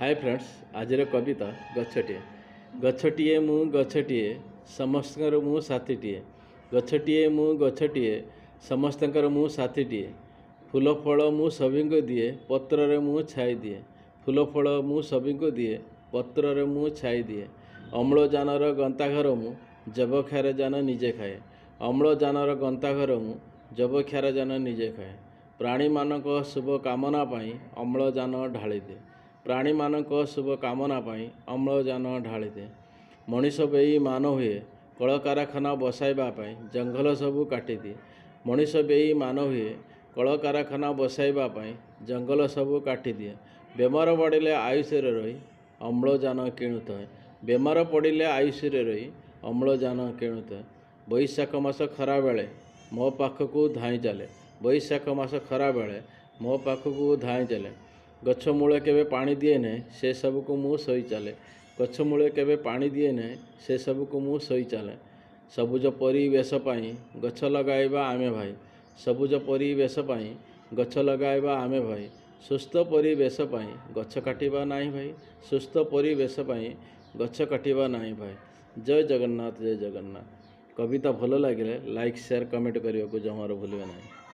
Hi friends आज कविता गछटिए गछटिए मु गछटिए समस्तकर मु साथीटिए गछटिए मु गछटिए समस्तकर मु साथीटिए फूल फल मु सभी को दिए पत्र रे मु छाई दिए फूल फल मु सभी को दिए पत्र रे मु छाई दिए अम्लजानर गंताघर मु जबक्षार जान निजे खाए अम्लजानर गंताघर मु जबक्षार जान निजे खाए प्राणी मानक शुभ कामना पाई अम्लजान ढाली दे प्राणी मानक शुभ कामना पाई अम्लजान ढाली दे मनीष बेई मान हुए कलकारखाना बसाइबा पाई जंगल सबू काटी दिए मनीष बेई मान हुए कलकारखाना बसाइबा पाई जंगल सबू काटी दिए बेमार पड़िले आयुष्य रही अम्लजान किणुଥାଏ बेमार पड़िले आयुष्य रही अम्लजान किणुଥାଏ बैशाख मास खरा बेले मो पाखकू धाई चले बैशाख मास खरा बेले मो पाखकू धाई चले गछ मूले केवे पानी दिए ना से सब को मु सही चले गछ मूले केवे पानी दिए ना से सब को मु सही चले सबुज परिवेश पाई गछ लगाइबा आमे भाई सबुज परिवेश पाई गछ लगाइबा आमे भाई सुस्थ परिवेश पाई गछ काटिबा नाही भाई सुस्थ परिवेश पाई गछ काटिबा नाही भाई। जय जगन्नाथ जय जगन्नाथ। कविता भल लगे लाइक शेयर कमेंट करने को जमार भूलिए नहीं।